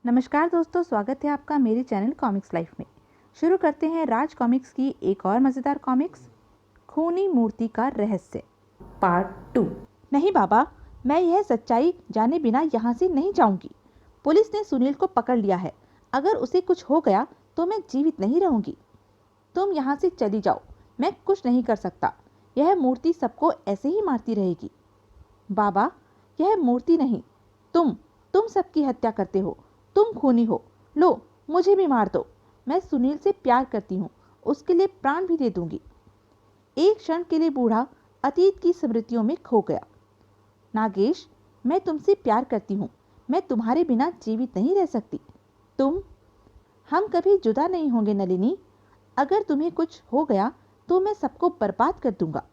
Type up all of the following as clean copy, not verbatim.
नमस्कार दोस्तों, स्वागत है आपका मेरे चैनल कॉमिक्स लाइफ में। शुरू करते हैं राज कॉमिक्स की एक और मज़ेदार कॉमिक्स, खूनी मूर्ति का रहस्य पार्ट 2। नहीं बाबा, मैं यह सच्चाई जाने बिना यहाँ से नहीं जाऊंगी। पुलिस ने सुनील को पकड़ लिया है। अगर उसे कुछ हो गया तो मैं जीवित नहीं रहूंगी। तुम यहाँ से चली जाओ, मैं कुछ नहीं कर सकता। यह मूर्ति सबको ऐसे ही मारती रहेगी। बाबा, यह मूर्ति नहीं, तुम सबकी हत्या करते हो। तुम खूनी हो। लो, मुझे भी मार दो। मैं सुनील से प्यार करती हूँ, उसके लिए प्राण भी दे दूंगी। एक क्षण के लिए बूढ़ा अतीत की स्मृतियों में खो गया। नागेश, मैं तुमसे प्यार करती हूँ। मैं तुम्हारे बिना जीवित नहीं रह सकती। हम कभी जुदा नहीं होंगे नलिनी। अगर तुम्हें कुछ हो गया तो मैं सबको बर्बाद कर दूंगा।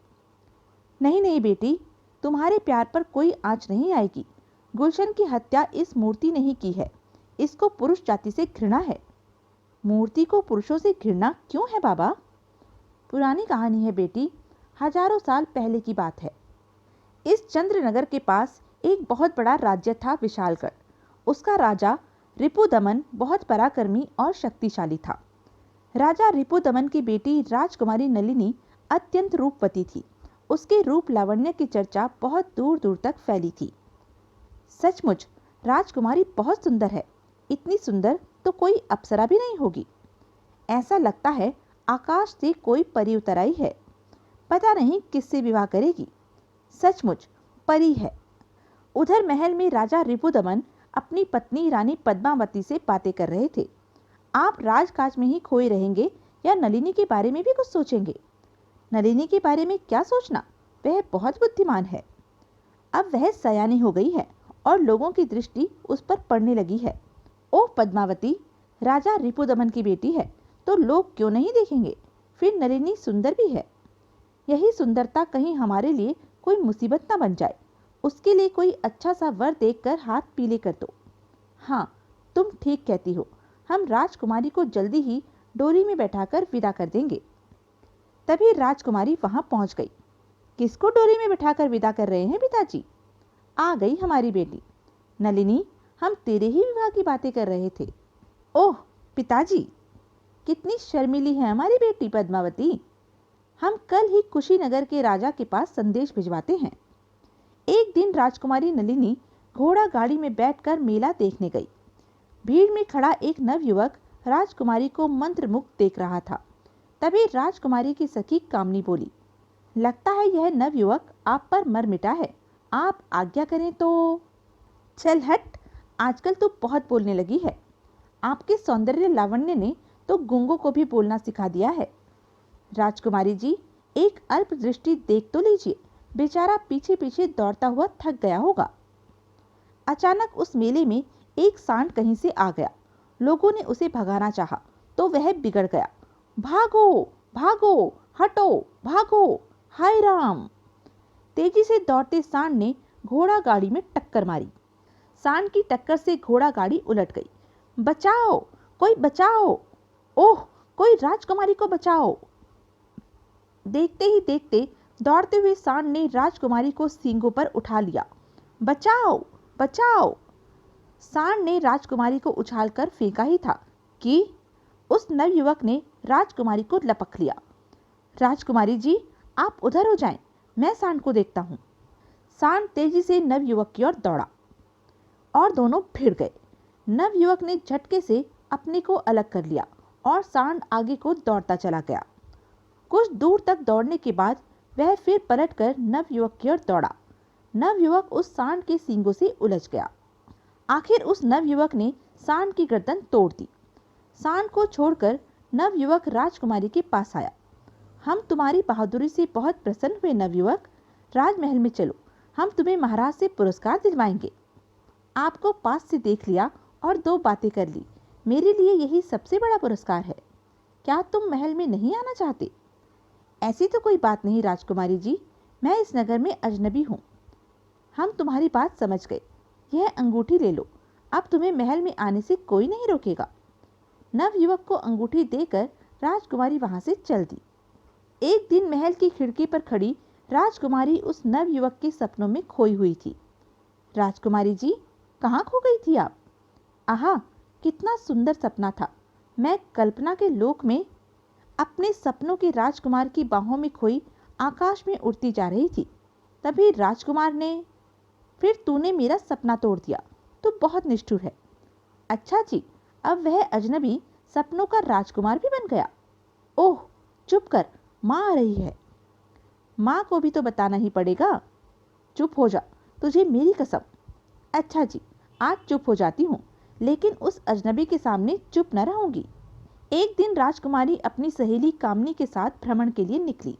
नहीं नहीं बेटी, तुम्हारे प्यार पर कोई आंच नहीं आएगी। गुलशन की हत्या इस मूर्ति ने ही की है। इसको पुरुष जाति से घृणा है। मूर्ति को पुरुषों से घृणा क्यों है बाबा? पुरानी कहानी है बेटी, हजारों साल पहले की बात है। इस चंद्रनगर के पास एक बहुत बड़ा राज्य था, विशालगढ़। उसका राजा रिपुदमन बहुत पराक्रमी और शक्तिशाली था। राजा रिपुदमन की बेटी राजकुमारी नलिनी अत्यंत रूपवती थी। उसके रूप लावण्य की चर्चा बहुत दूर दूर तक फैली थी। सचमुच राजकुमारी बहुत सुंदर है। इतनी सुंदर तो कोई अप्सरा भी नहीं होगी। ऐसा लगता है आकाश से कोई परी उतर आई है। पता नहीं किससे विवाह करेगी। सचमुच परी है। उधर महल में राजा रिपुदमन अपनी पत्नी रानी पद्मावती से बातें कर रहे थे। आप राजकाज में ही खोए रहेंगे या नलिनी के बारे में भी कुछ सोचेंगे? नलिनी के बारे में क्या सोचना, वह बहुत बुद्धिमान है। अब वह सयानी हो गई है और लोगों की दृष्टि उस पर पड़ने लगी है। ओह पद्मावती, राजा रिपुदमन की बेटी है तो लोग क्यों नहीं देखेंगे? फिर नलिनी सुंदर भी है। यही सुंदरता कहीं हमारे लिए कोई मुसीबत ना बन जाए। उसके लिए कोई अच्छा सा वर देखकर हाथ पीले कर दो। हाँ, तुम ठीक कहती हो। हम राजकुमारी को जल्दी ही डोली में बैठाकर विदा कर देंगे। तभी राजकुमारी वहां पहुंच गई। किसको डोली में बैठाकर विदा कर रहे हैं पिताजी? आ गई हमारी बेटी। नलिनी, हम तेरे ही विवाह की बातें कर रहे थे। ओह पिताजी, कितनी शर्मीली है हमारी बेटी पद्मावती। हम कल ही कुशीनगर के राजा के पास संदेश भिजवाते हैं। एक दिन राजकुमारी नलिनी घोड़ा गाड़ी में बैठकर मेला देखने गई। भीड़ में खड़ा एक नवयुवक राजकुमारी को मंत्रमुग्ध देख रहा था। तभी राजकुमारी की सखी कामनी बोली, लगता है यह नवयुवक आप पर मर मिटा है। आप आज्ञा करें तो। चल हट, आजकल तो बहुत बोलने लगी है। आपके सौंदर्य लावण्य ने तो गूंगों को भी बोलना सिखा दिया है। राजकुमारी जी, एक अल्प दृष्टि देख तो लीजिए। बेचारा पीछे पीछे दौड़ता हुआ थक गया होगा। अचानक उस मेले में एक सांड कहीं से आ गया। लोगों ने उसे भगाना चाहा तो वह बिगड़ गया। भागो भागो, हटो, भागो, हाय राम। तेजी से दौड़ते सांड ने घोड़ा गाड़ी में टक्कर मारी। सांड की टक्कर से घोड़ा गाड़ी उलट गई। बचाओ, कोई बचाओ। ओह, कोई राजकुमारी को बचाओ। देखते ही देखते दौड़ते हुए सांड ने राजकुमारी को सींगों पर उठा लिया। बचाओ बचाओ। सांड ने राजकुमारी को उछालकर फेंका ही था कि उस नवयुवक ने राजकुमारी को लपक लिया। राजकुमारी जी, आप उधर हो जाएं, मैं सांड को देखता हूँ। सांड तेजी से नवयुवक की ओर दौड़ा और दोनों भिड़ गए। नवयुवक ने झटके से अपने को अलग कर लिया और सांड आगे को दौड़ता चला गया। कुछ दूर तक दौड़ने के बाद वह फिर पलटकर नवयुवक की ओर दौड़ा। नवयुवक उस सांड के सींगों से उलझ गया। आखिर उस नवयुवक ने सांड की गर्दन तोड़ दी। सांड को छोड़कर नवयुवक राजकुमारी के पास आया। हम तुम्हारी बहादुरी से बहुत प्रसन्न हुए नवयुवक। राजमहल में चलो, हम तुम्हें महाराज से पुरस्कार दिलवाएंगे। आपको पास से देख लिया और दो बातें कर ली। मेरे लिए यही सबसे बड़ा पुरस्कार है। क्या तुम महल में नहीं आना चाहते? ऐसी तो कोई बात नहीं राजकुमारी जी, मैं इस नगर में अजनबी हूँ। हम तुम्हारी बात समझ गए। यह अंगूठी ले लो, अब तुम्हें महल में आने से कोई नहीं रोकेगा। नवयुवक को अंगूठी देकर राजकुमारी वहां से चल दी। एक दिन महल की खिड़की पर खड़ी राजकुमारी उस नवयुवक के सपनों में खोई हुई थी। राजकुमारी जी, कहाँ खो गई थी आप? आहा, कितना सुंदर सपना था। मैं कल्पना के लोक में अपने सपनों के राजकुमार की बाहों में खोई आकाश में उड़ती जा रही थी। तभी राजकुमार ने, फिर तूने मेरा सपना तोड़ दिया, तू बहुत निष्ठुर है। अच्छा जी, अब वह अजनबी सपनों का राजकुमार भी बन गया। ओह चुप कर, माँ आ रही है। माँ को भी तो बताना ही पड़ेगा। चुप हो जा, तुझे मेरी कसम। अच्छा जी, आज चुप हो जाती हूँ, लेकिन उस अजनबी के सामने चुप न रहूंगी। एक दिन राजकुमारी अपनी सहेली कामनी के साथ भ्रमण के लिए निकली।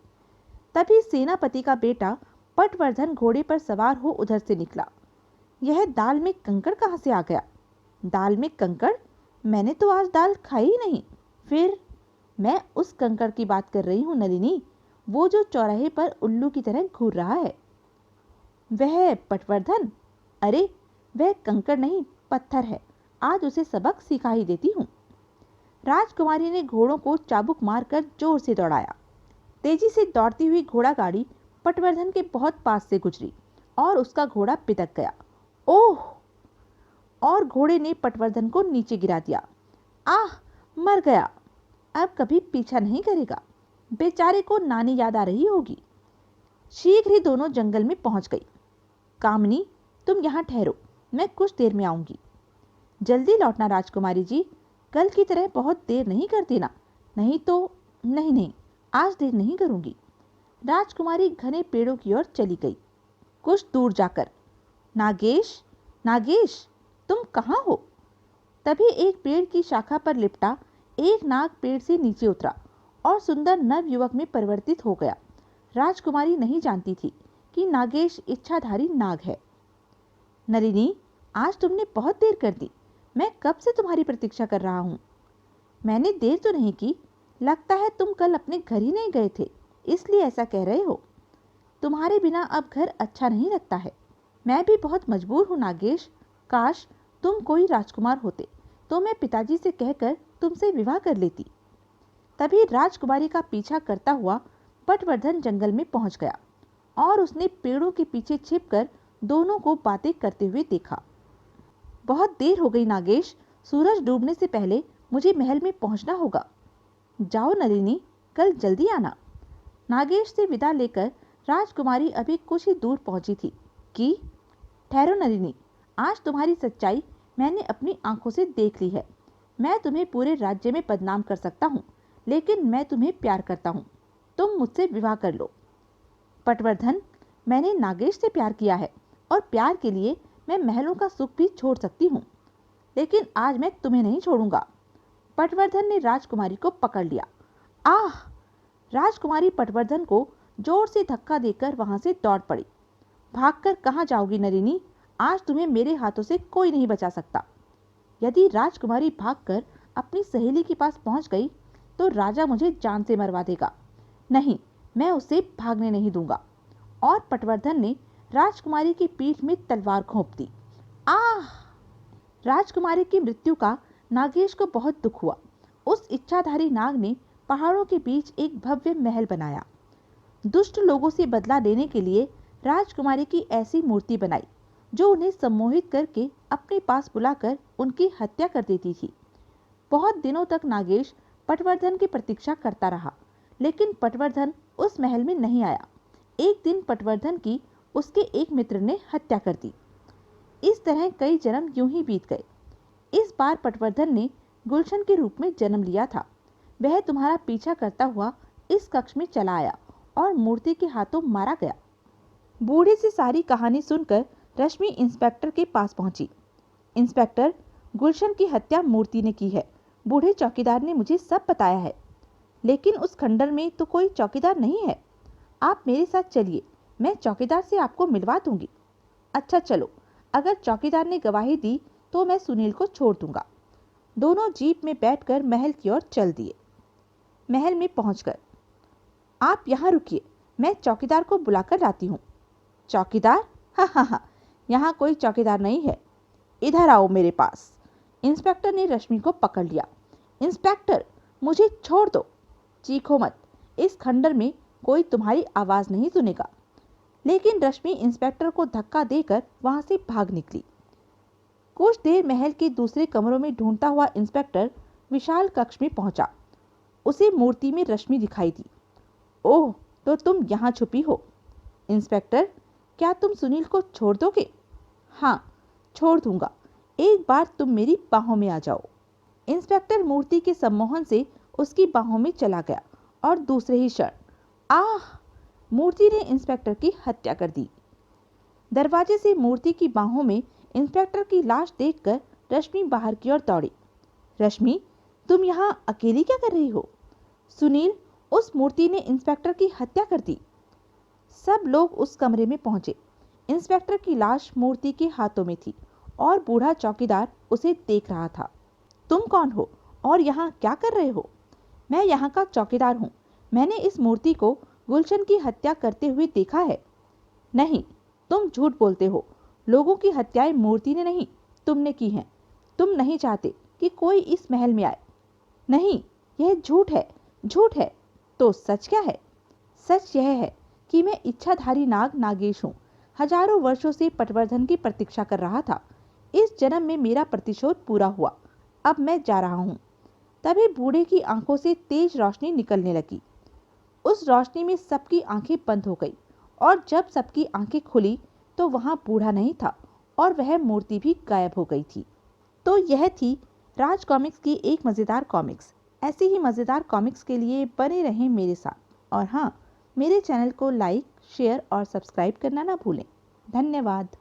तभी सेनापति का बेटा पटवर्धन घोड़े पर सवार हो उधर से निकला। यह दाल में कंकड़ कहाँ से आ गया? दाल में कंकड़? मैंने तो आज दाल खाई ही नहीं। फिर मैं उस कंकड़ की बात कर रही हूँ नलिनी, वो जो चौराहे पर उल्लू की तरह घूर रहा है। वह पटवर्धन? अरे वह कंकड़ नहीं, पत्थर है। आज उसे सबक सिखा ही देती हूँ। राजकुमारी ने घोड़ों को चाबुक मारकर जोर से दौड़ाया। तेजी से दौड़ती हुई घोड़ा गाड़ी पटवर्धन के बहुत पास से गुजरी और उसका घोड़ा पिदक गया। ओह! और घोड़े ने पटवर्धन को नीचे गिरा दिया। आह! मर गया। अब कभी पीछा नहीं करेगा। बेचारे को नानी याद आ रही होगी। शीघ्र ही दोनों जंगल में पहुंच गई। कामनी, तुम यहाँ ठहरो, मैं कुछ देर में आऊंगी। जल्दी लौटना राजकुमारी जी, कल की तरह बहुत देर नहीं कर देना, नहीं तो। नहीं, आज देर नहीं करूंगी। राजकुमारी घने पेड़ों की ओर चली गई। कुछ दूर जाकर, नागेश, नागेश, तुम कहाँ हो? तभी एक पेड़ की शाखा पर लिपटा एक नाग पेड़ से नीचे उतरा और सुंदर नव युवक में परिवर्तित हो गया। राजकुमारी नहीं जानती थी कि नागेश इच्छाधारी नाग है। नलिनी, आज तुमने बहुत देर कर दी। मैं कब से तुम्हारी प्रतीक्षा कर रहा हूँ। मैंने देर तो नहीं की। लगता है तुम कल अपने घर ही नहीं गए थे, इसलिए ऐसा कह रहे हो। तुम्हारे बिना अब घर अच्छा नहीं लगता है। मैं भी बहुत मजबूर हूँ नागेश। काश तुम कोई राजकुमार होते तो मैं पिताजी से कहकर तुमसे विवाह कर लेती। तभी राजकुमारी का पीछा करता हुआ पटवर्धन जंगल में पहुंच गया और उसने पेड़ों के पीछे छिपकर दोनों को बातें करते हुए देखा। बहुत देर हो गई नागेश, सूरज डूबने से पहले मुझे महल में पहुंचना होगा। जाओ नलिनी, कल जल्दी आना। नागेश से विदा लेकर राजकुमारी अभी कुछ ही दूर पहुंची थी कि ठहरो नलिनी, आज तुम्हारी सच्चाई मैंने अपनी आंखों से देख ली है। मैं तुम्हें पूरे राज्य में बदनाम कर सकता हूँ, लेकिन मैं तुम्हें प्यार करता हूँ। तुम मुझसे विवाह कर लो। पटवर्धन, मैंने नागेश से प्यार किया है और प्यार के लिए मैं महलों का सुख भी छोड़ सकती हूँ, लेकिन आज मैं तुम्हें नहीं छोड़ूंगा। पटवर्धन ने राजकुमारी को पकड़ लिया। आह! राजकुमारी पटवर्धन को जोर से धक्का देकर वहां से दौड़ पड़ी। भागकर कहाँ जाओगी नलिनी? आज तुम्हें मेरे हाथों से कोई नहीं बचा सकता। यदि राजकुमारी भागकर अपनी सहेली के पास पहुंच गई तो राजा मुझे जान से मरवा देगा। नहीं, मैं उसे भागने नहीं दूंगा। और पटवर्धन ने राजकुमारी की पीठ में तलवार घोंप दी। आह! राजकुमारी की मृत्यु का नागेश को बहुत दुख हुआ। उस इच्छाधारी नाग ने पहाड़ों के बीच एक भव्य महल बनाया। दुष्ट लोगों से बदला लेने के लिए राजकुमारी की ऐसी मूर्ति बनाई जो उन्हें सम्मोहित करके अपने पास बुलाकर उनकी हत्या कर देती थी। बहुत दिनों तक नागेश पटवर्धन की प्रतीक्षा करता रहा, लेकिन पटवर्धन उस महल में नहीं आया। एक दिन पटवर्धन की उसके एक मित्र ने हत्या कर दी। इस तरह कई जन्म यूं ही बीत गए। इस बार पटवर्धन ने गुलशन के रूप में जन्म लिया था। वह तुम्हारा पीछा करता हुआ इस कक्ष में चला आया और मूर्ति के हाथों मारा गया। बूढ़े से सारी कहानी सुनकर रश्मि इंस्पेक्टर के पास पहुंची। इंस्पेक्टर, गुलशन की हत्या मूर्ति ने की है। बूढ़े चौकीदार ने मुझे सब बताया है, लेकिन उस खंडर में तो कोई चौकीदार नहीं है। आप मेरे साथ चलिए, मैं चौकीदार से आपको मिलवा दूंगी। अच्छा चलो, अगर चौकीदार ने गवाही दी तो मैं सुनील को छोड़ दूंगा। दोनों जीप में बैठकर महल की ओर चल दिए। महल में पहुंचकर, आप यहाँ रुकिए, मैं चौकीदार को बुलाकर लाती हूँ। चौकीदार? हा, यहाँ कोई चौकीदार नहीं है। इधर आओ मेरे पास। इंस्पेक्टर ने रश्मि को पकड़ लिया। इंस्पेक्टर, मुझे छोड़ दो। चीखो मत, इस खंडर में कोई तुम्हारी आवाज़ नहीं सुनेगा। लेकिन रश्मि इंस्पेक्टर को धक्का देकर वहां से भाग निकली। कुछ देर महल के दूसरे कमरों में ढूंढता हुआ इंस्पेक्टर विशाल कक्ष में पहुंचा। उसे मूर्ति में रश्मि दिखाई दी। ओह, तो तुम यहाँ छुपी हो। इंस्पेक्टर, क्या तुम सुनील को छोड़ दोगे? हाँ, छोड़ दूंगा, एक बार तुम मेरी बाहों में आ जाओ। इंस्पेक्टर मूर्ति के सम्मोहन से उसकी बाहों में चला गया और दूसरे ही क्षण आह, मूर्ति ने इंस्पेक्टर की हत्या कर दी। दरवाजे से मूर्ति की बाहों में इंस्पेक्टर की लाश देखकर रश्मि बाहर की ओर दौड़ी। रश्मि, तुम यहाँ अकेली क्या कर रही हो? सुनील, उस मूर्ति ने इंस्पेक्टर की हत्या कर दी। सब लोग उस कमरे में पहुंचे। इंस्पेक्टर की लाश मूर्ति के हाथों में थी और बूढ़ा चौकीदार उसे देख रहा था। तुम कौन हो और यहाँ क्या कर रहे हो? मैं यहाँ का चौकीदार हूँ। मैंने इस मूर्ति को गुलशन की हत्या करते हुए देखा है। नहीं, तुम झूठ बोलते हो। लोगों की हत्याएं मूर्ति ने नहीं, तुमने की हैं। तुम नहीं चाहते कि कोई इस महल में आए। नहीं, यह झूठ है, झूठ है। तो सच क्या है? सच यह है कि मैं इच्छाधारी नाग नागेश हूँ। हजारों वर्षों से पटवर्धन की प्रतीक्षा कर रहा था। इस जन्म में मेरा प्रतिशोध पूरा हुआ। अब मैं जा रहा हूँ। तभी बूढ़े की आंखों से तेज रोशनी निकलने लगी। उस रोशनी में सबकी आंखें बंद हो गई और जब सबकी आंखें खुली तो वहां बूढ़ा नहीं था और वह मूर्ति भी गायब हो गई थी। तो यह थी राज कॉमिक्स की एक मज़ेदार कॉमिक्स। ऐसे ही मज़ेदार कॉमिक्स के लिए बने रहें मेरे साथ और हाँ, मेरे चैनल को लाइक, शेयर और सब्सक्राइब करना ना भूलें। धन्यवाद।